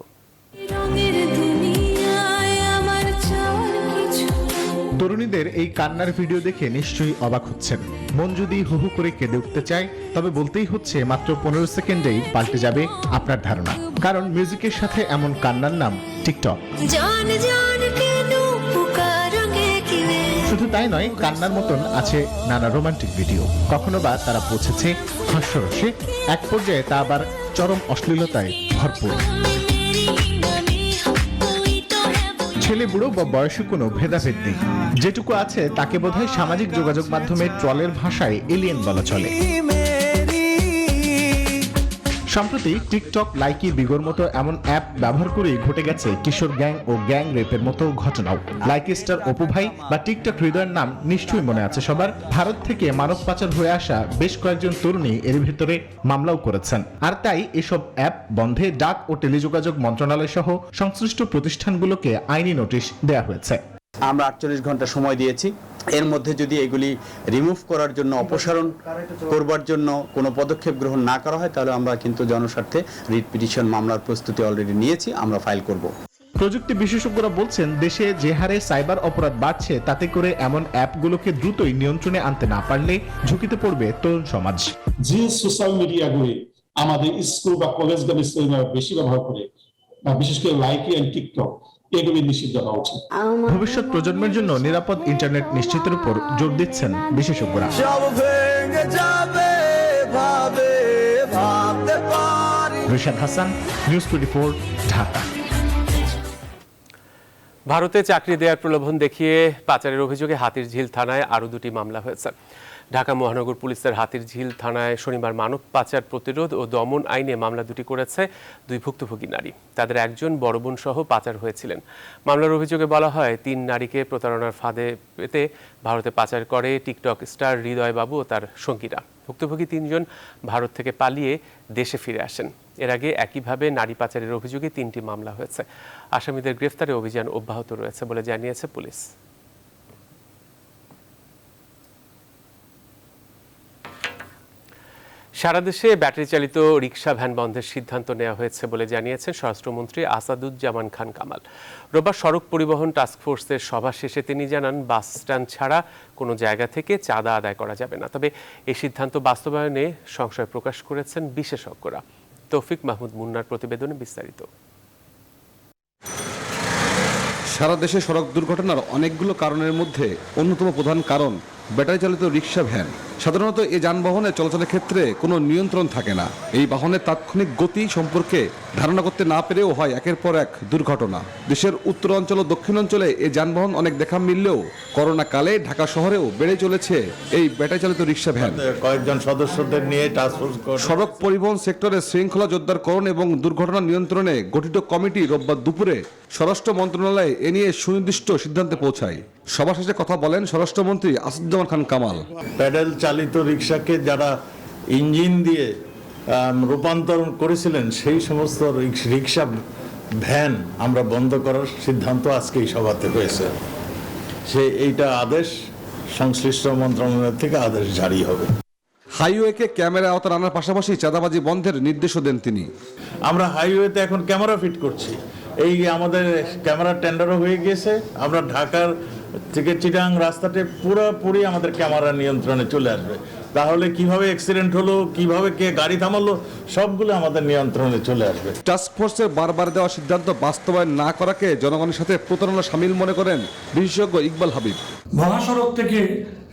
তরুণীদের এই কান্নার ভিডিও দেখে নিশ্চয়ই অবাক হচ্ছেন। মন যদি হু হু করে কেঁদে উঠতে চায় তবে বলতেই হচ্ছে মাত্র 15 সেকেন্ডেই পাল্টে যাবে আপনার ধারণা, কারণ মিউজিকের সাথে এমন কান্নার নাম টিকটক। শুধু তাই নয়, কান্নার মতন আছে নানা রোমান্টিক ভিডিও। কখনো বা তারা পৌঁছেছে হাস্যরসে, এক পর্যায়ে তা আবার চরম অশ্লীলতায় ভরপুর। ছেলে বুড়ো বা বয়সী কোনো ভেদাভেদ নেই, যেটুকু আছে তাকে বোধহয় সামাজিক যোগাযোগ মাধ্যমে ট্রলের ভাষায় এলিয়েন বলা চলে। সম্প্রতি টিকটক, লাইকি, বিগোর মতো এমন অ্যাপ ব্যবহার করেই ঘটে গেছে কিশোর গ্যাং ও গ্যাং রেপের মতো ঘটনাও। লাইকি স্টার অপু ভাই বা টিকটক হৃদয়ের নাম নিশ্চয়ই মনে আছে সবার। ভারত থেকে মানব পাচার হয়ে আসা বেশ কয়েকজন তরুণী এর ভিতরে মামলাও করেছেন। আর তাই এসব অ্যাপ বন্ধে ডাক ও টেলিযোগাযোগ মন্ত্রণালয় সহ সংশ্লিষ্ট প্রতিষ্ঠানগুলোকে আইনি নোটিশ দেওয়া হয়েছে। আমরা 48 ঘন্টা সময় দিয়েছি। এর মধ্যে যদি এগুলি রিমুভ করার জন্য, অপসারণ করবার জন্য কোনো পদক্ষেপ গ্রহণ না করা হয়, তাহলে আমরা কিন্তু জনস্বার্থে রিট পিটিশন মামলার প্রস্তুতি অলরেডি নিয়েছি, আমরা ফাইল করব। প্রযুক্তি বিশেষজ্ঞরা বলছেন, দেশে যে হারে সাইবার অপরাধ বাড়ছে তাতে করে এমন অ্যাপগুলোকে দ্রুতই নিয়ন্ত্রণে আনতে না পারলে ঝুঁকিতে পড়বে তরুণ সমাজ। যে সোশ্যাল মিডিয়াগুলি আমাদের স্কুল বা কলেজগামী ছেলেমেয়েরা বেশি ব্যবহার করে, বা বিশেষ করে লাইকি এন্ড টিকটক, এগুলি নিষিদ্ধ হওয়া উচিত। ভবিষ্যৎ প্রজন্মের জন্য নিরাপদ ইন্টারনেট নিশ্চিতের উপর জোর দিচ্ছেন বিশেষজ্ঞরা। রিশাদ হাসান, নিউজ 24, ঢাকা। ভারতে চাকরি দেওয়ার প্রলোভন দেখিয়ে পাচারের অভিযোগে হাতিরঝিল থানায় আরও 2টি মামলা হয়েছে। ঢাকা মহানগর পুলিশের হাতিরঝিল থানায় শনিবার মানব পাচার প্রতিরোধ ও দমন আইনে মামলা 2টি করেছে 2 ভুক্তভোগী নারী। তাদের একজন বড় বোন সহ পাচার হয়েছিলেন। মামলার অভিযোগে বলা হয়, 3 নারীকে প্রতারণার ফাঁদে পেতে ভারতে পাচার করে টিকটক স্টার হৃদয় বাবু ও তার সঙ্গীরা। ভুক্তভোগী 3 জন ভারত থেকে পালিয়ে দেশে ফিরে আসেন। এর আগে একইভাবে নারী পাচারের অভিযোগে 3টি মামলা হয়েছে। আসামিদের গ্রেফতারে অভিযান অব্যাহত রয়েছে বলে জানিয়েছে পুলিশ। সারা দেশে ব্যাটারি চালিত রিকশা ভ্যান বন্ধের সিদ্ধান্ত নেওয়া হয়েছে বলে জানিয়েছেন স্বরাষ্ট্রমন্ত্রী আসাদুজ্জামান খান কামাল। রোববার সড়ক পরিবহন টাস্কফোর্সের সভা শেষে তিনি জানান, বাস স্ট্যান্ড ছাড়া কোনো জায়গা থেকে চাঁদা আদায় করা যাবে না। তবে এই সিদ্ধান্ত বাস্তবায়নে সংশয় প্রকাশ করেছেন বিশেষজ্ঞরা। তৌফিক মাহমুদ মুন্নার প্রতিবেদনে বিস্তারিত। সারা দেশে সড়ক দুর্ঘটনার অনেকগুলো কারণের মধ্যে অন্যতম প্রধান কারণ ব্যাটারি চালিত রিকশা ভ্যান। সাধারণত এই যানবাহনে চলাচলের ক্ষেত্রে কোনো নিয়ন্ত্রণ থাকে না। এই বাহনের তাৎক্ষণিক গতি সম্পর্কে ধারণা করতে না পেরেও হয় একের পর এক দুর্ঘটনা। দেশের উত্তরাঞ্চল ও দক্ষিণাঞ্চলে এই যানবাহন অনেক দেখা মিললেও করোনা কালে ঢাকা শহরেও বেড়ে চলেছে এই ব্যাটারি চালিত রিকশা ভ্যান। কয়েকজন সদস্যদের নিয়ে টাস্কফোর্স সড়ক পরিবহন সেক্টরে শৃঙ্খলা জোরদারকরণ এবং দুর্ঘটনা নিয়ন্ত্রণে গঠিত কমিটি রোববার দুপুরে স্বরাষ্ট্র মন্ত্রণালয়ে এ নিয়ে সুনির্দিষ্ট সিদ্ধান্তে পৌঁছায়। সভা শেষে কথা বলেন স্বরাষ্ট্রমন্ত্রী আসাদুজ্জামান খান কামাল। প্যাডেল চালিত রিকশাকে যারা ইঞ্জিন দিয়ে রূপান্তর করেছিলেন, সেই সমস্ত রিকশা ভ্যান আমরা বন্ধ করার সিদ্ধান্ত আজকে এই সভাতে হয়েছে। এইটা আদেশ সংশ্লিষ্ট মন্ত্রণালয় থেকে আদেশ জারি হবে। হাইওয়েকে ক্যামেরা আওতায় আনার পাশাপাশি চাঁদাবাজি বন্ধের নির্দেশও দেন তিনি। আমরা হাইওয়েতে এখন ক্যামেরা ফিট করছি। এই আমাদের ক্যামেরা টেন্ডারও হয়ে গিয়েছে। আমরা ঢাকার থেকে চিটাং রাস্তাতে পুরোপুরি আমাদের ক্যামেরা নিয়ন্ত্রণে চলে আসবে। তাহলে কিভাবে অ্যাক্সিডেন্ট হলো, কিভাবে কে গাড়ি থামালো, সবগুলো আমাদের নিয়ন্ত্রণে চলে আসবে। টাস্কফোর্সের বারবার দেওয়া সিদ্ধান্ত বাস্তবায়ন না করাকে জনগণের সাথে প্রতারণা শামিল মনে করেন বিশেষজ্ঞ ইকবাল হাবিব। মহাসড়ক থেকে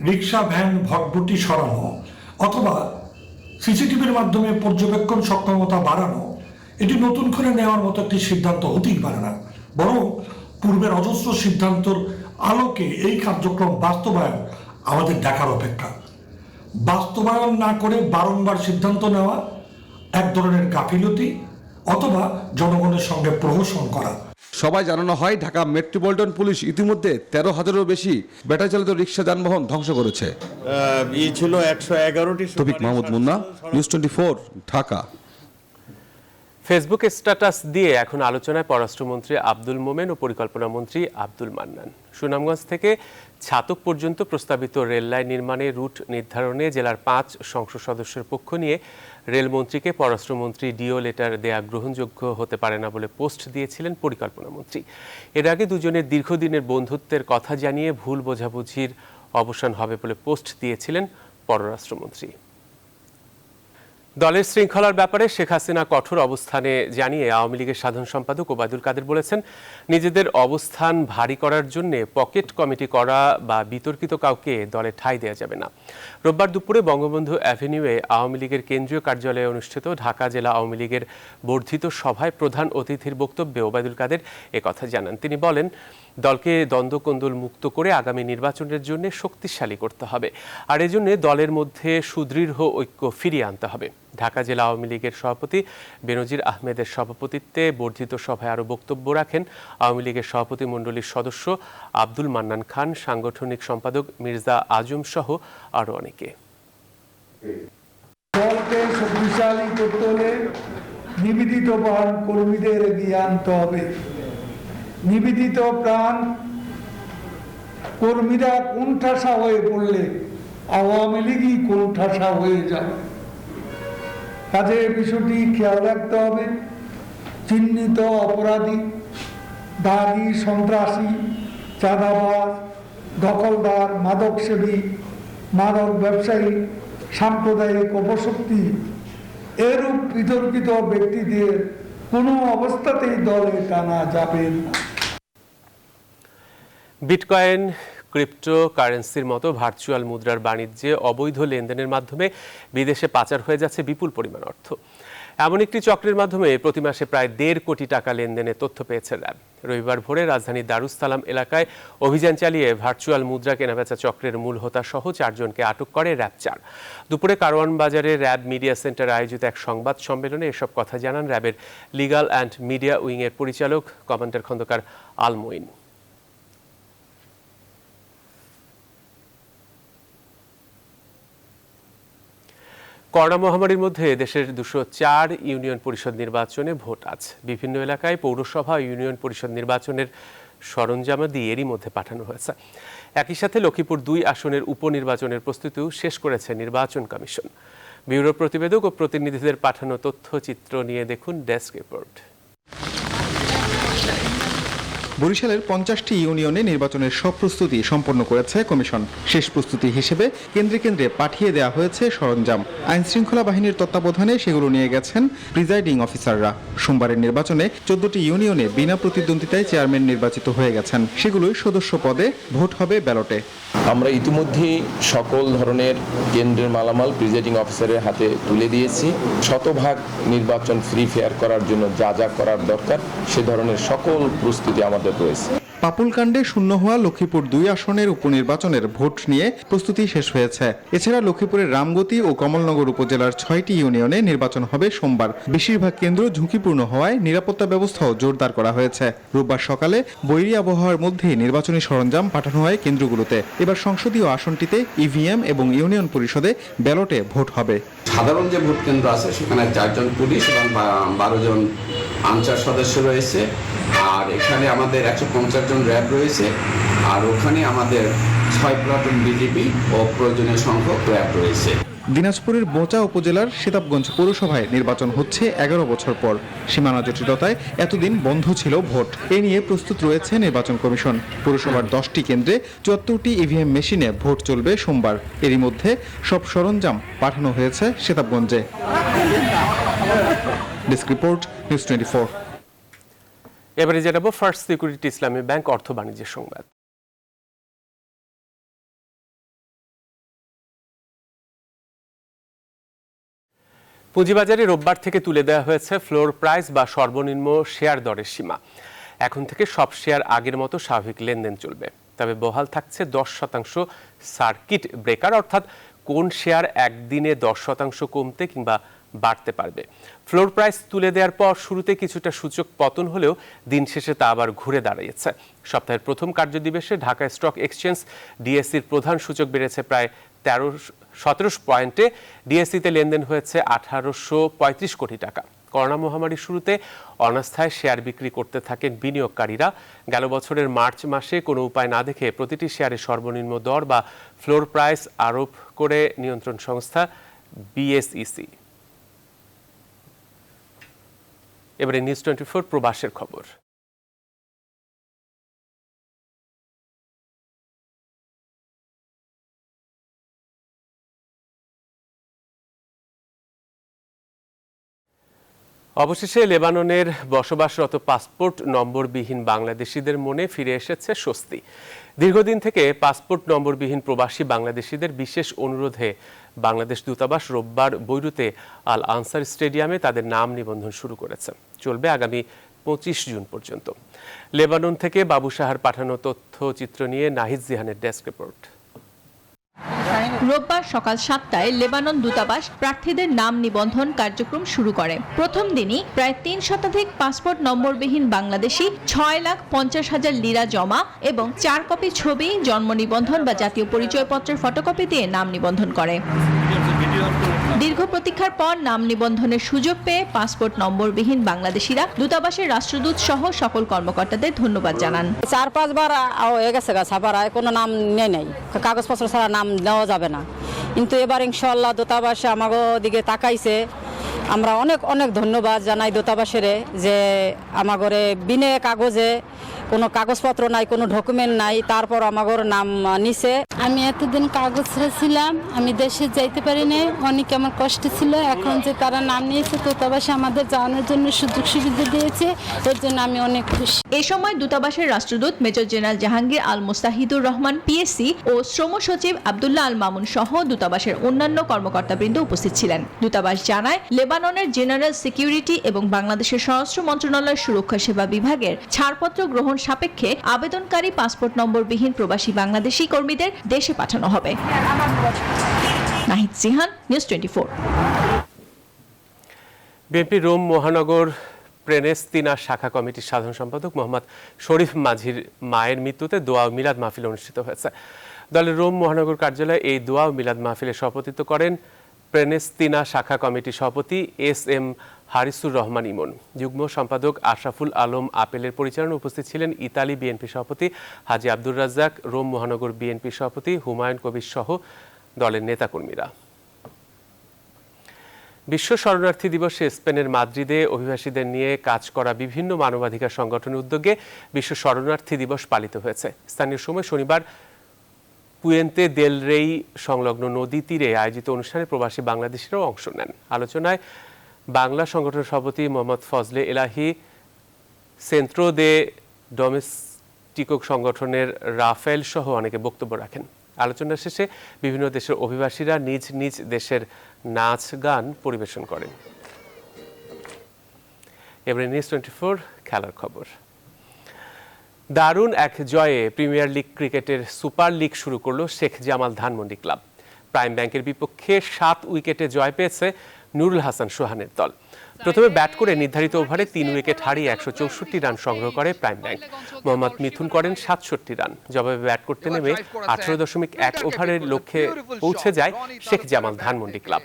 রিকশা ভ্যান ভটভটি সরানো অথবা সিসিটিভির মাধ্যমে পর্যবেক্ষণ সক্ষমতা বাড়ানো, এটি নতুন করে নেওয়ার মতো একটি সিদ্ধান্ত হতেই পারে না। বরং পূর্বের অজস্র সিদ্ধান্তর আলোকে এই কার্যক্রম বাস্তবায়ন আমাদের দেখার অপেক্ষা। বাস্তবায়ন না করে বারংবার সিদ্ধান্ত নেওয়া এক ধরনের গাফিলতি অথবা জনগণের সঙ্গে প্রহসন করা। সবাই জানানো হয়, ঢাকা মেট্রোপলিটন পুলিশ ইতিমধ্যে 13,000-এরও বেশি ব্যাটারি চালিত রিকশা যানবাহন ধ্বংস করেছে। ছিল 111টি। তৌফিক মাহমুদ মুন্না, নিউজ 24, ঢাকা। ফেসবুকে স্ট্যাটাস দিয়ে এখন আলোচনায় পররাষ্ট্রমন্ত্রী আব্দুল মোমেন ও পরিকল্পনা মন্ত্রী আব্দুল মান্নান। সুনামগঞ্জ থেকে ছাতক পর্যন্ত প্রস্তাবিত রেললাইন নির্মাণে রুট নির্ধারণে জেলার 5 সংসদ সদস্যের পক্ষ নিয়ে রেলমন্ত্রীকে পররাষ্ট্রমন্ত্রী ডিও লেটার দেয়া গ্রহণযোগ্য হতে পারে না বলে পোস্ট দিয়েছিলেন পরিকল্পনা মন্ত্রী। এর আগে দুজনের দীর্ঘদিনের বন্ধুত্বের কথা জানিয়ে ভুল বোঝাবুঝির অবসান হবে বলে পোস্ট দিয়েছিলেন পররাষ্ট্রমন্ত্রী। দলের শৃঙ্খলার ব্যাপারে শেখ হাসিনা কঠোর অবস্থানে জানিয়ে আওয়ামী লীগের সাধারণ সম্পাদক ওবায়দুল কাদের বলেছেন, নিজেদের অবস্থান ভারী করার জন্য পকেট কমিটি করা বা বিতর্কিত কাউকে দলে ঠাঁই দেওয়া যাবে না। রোববার দুপুরে বঙ্গবন্ধু অ্যাভিনিউয়ে আওয়ামী লীগের কেন্দ্রীয় কার্যালয়ে অনুষ্ঠিত ঢাকা জেলা আওয়ামী লীগের বর্ধিত সভায় প্রধান অতিথির বক্তব্যে ওবায়দুল কাদের একথা জানান। তিনি বলেন, দলকে দ্বন্দ্বকোন্দল মুক্ত করে আগামী নির্বাচনের জন্য শক্তিশালী করতে হবে, আর এজন্য দলের মধ্যে সুদৃঢ় ঐক্য ফিরিয়ে আনতে হবে। ঢাকা জেলা আওয়ামী লীগের সভাপতি বেনজির আহমেদের সভাপতিত্বে বর্ধিত সভায় আরও বক্তব্য রাখেন আওয়ামী লীগের সভাপতি মণ্ডলীর সদস্য আব্দুল মান্নান খান, সাংগঠনিক সম্পাদক মির্জা আজম সহ আরও অনেকে। দলকে শক্তিশালী করতে হলে নিবেদিত প্রাণ কর্মীদের এগিয়ে আনতে হবে। নিবেদিত প্রাণ কর্মীরা কোণঠাসা হয়ে পড়লে আওয়ামী লীগই কোণঠাসা হয়ে যাবে। কাজে বিষয়টি খেয়াল রাখতে হবে। চিহ্নিত অপরাধী, দাগী, সন্ত্রাসী, চাঁদাবাজ, দখলদার, মাদকসেবী, মাদক ব্যবসায়ী, সাম্প্রদায়িক অপশক্তি এরূপ বিতর্কিত ব্যক্তিদের কোনো অবস্থাতেই দলে টানা যাবে না। বিটকয়েন, ক্রিপ্টো কারেন্সির মতো ভার্চুয়াল মুদ্রার বাণিজ্যে অবৈধ লেনদেনের মাধ্যমে বিদেশে পাচার হয়ে যাচ্ছে বিপুল পরিমাণ অর্থ। এমন একটি চক্রের মাধ্যমে প্রতি মাসে প্রায় 1.5 কোটি টাকা লেনদেনের তথ্য পেয়েছে র্যাব। রবিবার ভোরে রাজধানীর দারুস-সালাম এলাকায় অভিযান চালিয়ে ভার্চুয়াল মুদ্রা কেনাবেচা চক্রের মূল হোতা সহ 4 জনকে আটক করে র্যাব 4। দুপুরে কারওয়ান বাজারে র্যাব মিডিয়া সেন্টারে আয়োজিত এক সংবাদ সম্মেলনে এসব কথা জানান র্যাবের লিগ্যাল অ্যান্ড মিডিয়া উইংয়ের পরিচালক কমান্ডার খন্দকার আল মঈন। করোনা মহামারীর মধ্যে দেশের 204 ইউনিয়ন পরিষদ নির্বাচনে ভোট আজ। বিভিন্ন এলাকায় পৌরসভা ইউনিয়ন পরিষদ নির্বাচনের সরঞ্জামাদি এরই মধ্যে পাঠানো হয়েছে। একই সাথে লক্ষ্মীপুর 2 আসনের উপনির্বাচনের প্রস্তুতিও শেষ করেছে নির্বাচন কমিশন। ব্যুরো প্রতিবেদক ও প্রতিনিধিদের পাঠানো তথ্যচিত্র নিয়ে দেখুন ডেস্ক রিপোর্ট। বরিশালের 50টি ইউনিয়নে নির্বাচনের সব প্রস্তুতি সম্পন্ন করেছে কমিশন। শেষ প্রস্তুতি হিসেবে কেন্দ্রে কেন্দ্রে পাঠিয়ে দেওয়া হয়েছে সরঞ্জাম। আইন শৃঙ্খলা বাহিনীর তত্ত্বাবধানে সেগুলো নিয়ে গেছেন প্রিজাইডিং অফিসাররা। সোমবারের নির্বাচনে 14টি ইউনিয়নে বিনা প্রতিদ্বন্দ্বিতায় চেয়ারম্যান নির্বাচিত হয়ে গেছেন। সেগুলোই সদস্য পদে, ভোট হবে ব্যালটে। আমরা ইতিমধ্যেই সকল ধরনের কেন্দ্রের মালামাল প্রিজাইডিং অফিসারের হাতে তুলে দিয়েছি। শতভাগ নির্বাচন ফ্রি ফেয়ার করার জন্য যা যা করার দরকার সে ধরনের সকল প্রস্তুতি আমাদের রয়েছে। পাপুলকাণ্ডে শূন্য হওয়া লক্ষ্মীপুর 2 আসনের উপনির্বাচনের ভোট নিয়ে প্রস্তুতি শেষ হয়েছে। এছাড়া লক্ষ্মীপুরের রামগতি ও কমলনগর উপজেলার 6টি ইউনিয়নে নির্বাচন হবে সোমবার। বেশিরভাগ কেন্দ্র ঝুঁকিপূর্ণ হওয়ায় নিরাপত্তা ব্যবস্থাও জোরদার করা হয়েছে। রোববার সকালে বৈরী আবহাওয়ার মধ্যে নির্বাচনী সরঞ্জাম পাঠানো হয় কেন্দ্রগুলোতে। এবার সংসদীয় আসনটিতে ইভিএম এবং ইউনিয়ন পরিষদে ব্যালটে ভোট হবে। সাধারণ যে ভোট কেন্দ্র আছে সেখানে 4 জন পুলিশ এবং 12 জন আনসার সদস্য রয়েছে, আর এখানে আমাদের 150 জন র্যাব রয়েছে, আর ওখানে আমাদের 6 প্লাটুন বিজিবি ও প্রয়োজনীয় সংখ্যক র্যাব রয়েছে। দিনাজপুরের বোঁচা উপজেলার সেতাবগঞ্জ পৌরসভায় নির্বাচন হচ্ছে 11 বছর পর। সীমানা জটিলতায় এতদিন বন্ধ ছিল ভোট। এ নিয়ে প্রস্তুত রয়েছে নির্বাচন কমিশন। পৌরসভার 10টি কেন্দ্রে 74টি ইভিএম মেশিনে ভোট চলবে সোমবার। এরই মধ্যে সব সরঞ্জাম পাঠানো হয়েছে সেতাবগঞ্জে। Desk report, news 24। এবারে জানাবো ফার্স্ট সিকিউরিটি ইসলামী ব্যাংক অর্থ বাণিজ্যের সংবাদ। পুঁজিবাজারে রোববার থেকে তুলে দেওয়া হয়েছে ফ্লোর প্রাইস বা সর্বনিম্ন শেয়ার দরের সীমা। এখন থেকে সব শেয়ার আগের মতো স্বাভাবিক লেনদেন চলবে, তবে বহাল থাকছে 10% সার্কিট ব্রেকার, অর্থাৎ কোন শেয়ার একদিনে 10% কমতে কিংবা বাড়তে পারবে। ফ্লোর প্রাইস তুলে দেওয়ার পর শুরুতে কিছুটা সূচক পতন হলেও দিন শেষে তা আবার ঘুরে দাঁড়িয়েছে। সপ্তাহের প্রথম কার্যদিবসে ঢাকা স্টক এক্সচেঞ্জ ডিএসসির প্রধান সূচক বেড়েছে প্রায় 17 পয়েন্টে। ডিএসসিতে লেনদেন হয়েছে 1835 কোটি টাকা। করোনা মহামারীর শুরুতে অনাস্থায় শেয়ার বিক্রি করতে থাকেন বিনিয়োগকারীরা। গেল বছরের মার্চ মাসে কোনো উপায় না দেখে প্রতিটি শেয়ারের সর্বনিম্ন দর বা ফ্লোর প্রাইস আরোপ করে নিয়ন্ত্রণ সংস্থা বিএসইসি। এবারে নিউজ 24 প্রবাসের খবর। অবশেষে লেবাননের বসবাসরত পাসপোর্ট নম্বরবিহীন বাংলাদেশিদের মনে ফিরে এসেছে স্বস্তি। দীর্ঘদিন থেকে পাসপোর্ট নম্বরবিহীন প্রবাসী বাংলাদেশিদের বিশেষ অনুরোধে বাংলাদেশ দূতাবাস রোববার বৈরুতে আল আনসার স্টেডিয়ামে তাদের নাম নিবন্ধন শুরু করেছে। চলবে আগামী 25 জুন পর্যন্ত। লেবানন থেকে বাবু সাহার পাঠানো তথ্যচিত্র নিয়ে নাহিদ জিহানের ডেস্ক রিপোর্ট। রোববার সকাল 7টায় লেবানন দূতাবাস প্রার্থীদের নাম নিবন্ধন কার্যক্রম শুরু করে। প্রথম দিনই প্রায় 3 শতাধিক পাসপোর্ট নম্বরবিহীন বাংলাদেশি 6,50,000 লিরা জমা এবং 4 কপি ছবি, জন্ম নিবন্ধন বা জাতীয় পরিচয়পত্রের ফটোকপি দিয়ে নাম নিবন্ধন করে। দীর্ঘ প্রতীক্ষার পর নাম নিবন্ধনের সুযোগ পেয়ে পাসপোর্ট নম্বরবিহীন বাংলাদেশিরা দূতাবাসের রাষ্ট্রদূত সহ সকল কর্মকর্তাদের ধন্যবাদ জানান। 4-5 বার হয়ে গেছে ছাপাড়ায় কোনো নাম নেই নাই, কাগজপত্র ছাড়া নাম নেওয়া যাবে না, কিন্তু এবার ইনশাআল্লাহ দূতাবাসে আমাগো দিকে তাকাইছে। আমরা অনেক অনেক ধন্যবাদ জানাই দূতাবাসের যে আমাগরে বিনে কাগজে কোনো কাগজপত্র নাই, কোনো ডকুমেন্ট নাই, তারপর আমাগর নাম নিছে। আমি এতদিন কাগজ ছিলাম, আমি দেশে যাইতে পারিনি, অনেক আমার কষ্ট ছিল। এখন যে তারা নাম নিয়েছে দূতাবাসে আমাদের যাওয়ানোর জন্য সুযোগ সুবিধা দিয়েছে, এর জন্য আমি অনেক খুশি। এই সময় দূতাবাসের রাষ্ট্রদূত মেজর জেনারেল জাহাঙ্গীর আল মুস্তাহিদুর রহমান পিএসসি ও শ্রম সচিব আব্দুল্লাহ আল মামুন সহ দূতাবাসের অন্যান্য কর্মকর্তাবৃন্দ উপস্থিত ছিলেন। দূতাবাস জানায়, লেবাননের জেনারেল সিকিউরিটি এবং বাংলাদেশের স্বরাষ্ট্র মন্ত্রণালয়ের সুরক্ষা সেবা বিভাগের ছাড়পত্র গ্রহণ সাপেক্ষে আবেদনকারী পাসপোর্ট নম্বরবিহীন প্রবাসী বাংলাদেশি কর্মীদের দেশে পাঠানো হবে। নাহিদ জিহান, নিউজ 24। বিএনপি রোম মহানগর প্রেনেস্তিনা শাখা কমিটির সাধারণ সম্পাদক মোহাম্মদ শরীফ মাঝির মায়ের মৃত্যুতে দোয়া ও মিলাদ মাহফিল অনুষ্ঠিত হয়েছে। দলের রোম মহানগর কার্যালয়ে এই দোয়া ও মিলাদ মাহফিলে সভাপতিত্ব করেন প্রেনেস্তিনা শাখা কমিটির সভাপতি এস.এম. হারিসুর রহমান ইমন। যুগ্ম সম্পাদক আশরাফুল আলম আপেলের পরিচালনায় উপস্থিত ছিলেন ইতালি বিএনপি সভাপতি হাজী আব্দুর রাজ্জাক, রোম মহানগর বিএনপি সভাপতি হুমায়ুন কবির সহ দলের নেতাকর্মীরা। বিশ্ব শরণার্থী দিবসে স্পেনের মাদ্রিদে অভিবাসীদের নিয়ে কাজ করা বিভিন্ন মানবাধিকার সংগঠনের উদ্যোগে বিশ্ব শরণার্থী দিবস পালিত হয়েছে। স্থানীয় সময় শনিবার পুয়েন্তে দেল রেই সংলগ্ন নদী তীরে আয়োজিত অনুষ্ঠানে প্রবাসী বাংলাদেশিরাও অংশ নেন। আলোচনায় বাংলা সংগঠনের সভাপতি মোহাম্মদ ফজলে এলাহি, সেন্ট্রো দে ডোমেস্টিকো সংগঠনের রাফেল সহ অনেকে বক্তব্য রাখেন। আলোচনা শেষে বিভিন্ন দেশের অভিবাসীরা নিজ নিজ দেশের নাচ গান পরিবেশন করেন। এবারে নিউজ 24 খেলার খবর। দারুণ এক জয়ে প্রিমিয়ার লিগ ক্রিকেটের সুপার লিগ শুরু করল শেখ জামাল ধানমন্ডি ক্লাব। প্রাইম ব্যাংকের বিপক্ষে 7 উইকেটে জয় পেয়েছে নুরুল হাসান সোহানের দল। প্রথমে ব্যাট করে নির্ধারিত ওভারে 3 উইকেট হারিয়ে 164 রান সংগ্রহ করে প্রাইম ব্যাংক। মোহাম্মদ মিথুন করেন 67 রান। জবাবে ব্যাট করতে নেমে 18.1 ওভারের লক্ষ্যে পৌঁছে যায় শেখ জামাল ধানমন্ডি ক্লাব।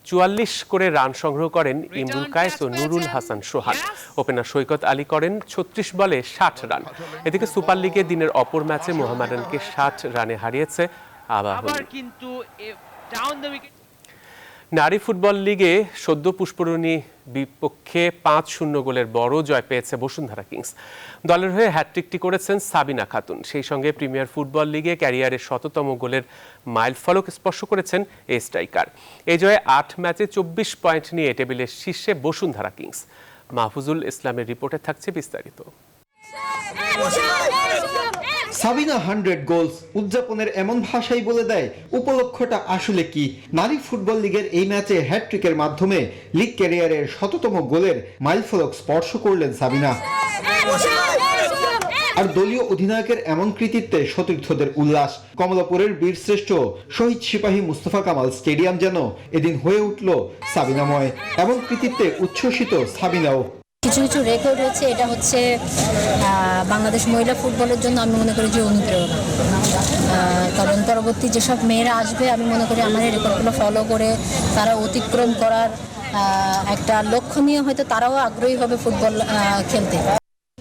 44 করে রান সংগ্রহ করেন ইমরুল কায়েস ও নুরুল হাসান সোহান। ওপেনার সৈকত আলী করেন 36 বলে 60 রান। এদিকে সুপার লিগে দিনের অপর ম্যাচে মোহামেডানকে 60 রানে হারিয়েছে আবাহনী। নারী ফুটবল লিগে সদ্য পুষ্পরণী বিপক্ষে 5-0 গোলের বড় জয় পেয়েছে বসুন্ধরা কিংস। দলের হয়ে হ্যাটট্রিকটি করেছেন সাবিনা খাতুন। সেই সঙ্গে প্রিমিয়ার ফুটবল লিগে ক্যারিয়ারের 100তম গোলের মাইলফলক স্পর্শ করেছেন এই স্ট্রাইকার। এই জয়ে 8 ম্যাচে 24 পয়েন্ট নিয়ে টেবিলের শীর্ষে বসুন্ধরা কিংস। মাহফুজুল ইসলামের রিপোর্টে থাকছে বিস্তারিত। সাবিনা 100 গোলস উদযাপনের এমন ভাষাই বলে দেয় উপলক্ষটা আসলে কি। নারী ফুটবল লিগের এই ম্যাচে হ্যাটট্রিকের মাধ্যমে লিগ ক্যারিয়ারের 100তম গোলের মাইলফলক স্পর্শ করলেন সাবিনা। আর দলীয় অধিনায়কের এমন কৃতিত্বে সতীর্থদের উল্লাস। কমলাপুরের বীরশ্রেষ্ঠ শহীদ সিপাহী মুস্তফা কামাল স্টেডিয়াম যেন এদিন হয়ে উঠল সাবিনাময়। এমন কৃতিত্বে উচ্ছ্বসিত সাবিনাও। কিছু কিছু রেকর্ড হচ্ছে, এটা হচ্ছে বাংলাদেশ মহিলা ফুটবলের জন্য আমি মনে করি যে অনুপ্রেরণা। কারণ পরবর্তী যেসব মেয়েরা আসবে আমি মনে করি আমার এই রেকর্ডগুলো ফলো করে তারা অতিক্রম করার একটা লক্ষ্য নিয়ে হয়তো তারাও আগ্রহী হবে ফুটবল খেলতে।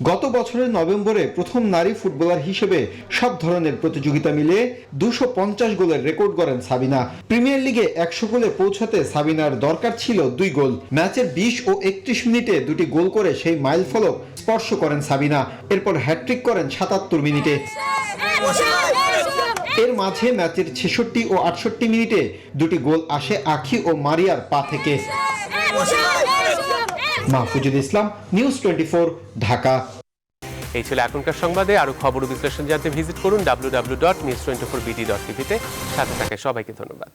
গত বছরের নভেম্বরে প্রথম নারী ফুটবলার হিসেবে সব ধরনের প্রতিযোগিতা মিলিয়ে 250 গোলের রেকর্ড করেন সাবিনা। প্রিমিয়ার লিগে 100 গোলে পৌঁছাতে সাবিনার দরকার ছিল 2 গোল। ম্যাচের 20 ও 31 মিনিটে 2টি গোল করে সেই মাইলফলক স্পর্শ করেন সাবিনা। এরপর হ্যাট্রিক করেন 77 মিনিটে। এর মাঝে ম্যাচের 66 ও 68 মিনিটে 2টি গোল আসে আখি ও মারিয়ার পা থেকে। মাহফুজুল ইসলাম, নিউজ 24, ঢাকা। এই ছিল এখনকার সংবাদে। আরো খবর ও বিশ্লেষণ জানতে ভিজিট করুন www.news24bd.tv তে। সাথে থাকে সবাইকে ধন্যবাদ।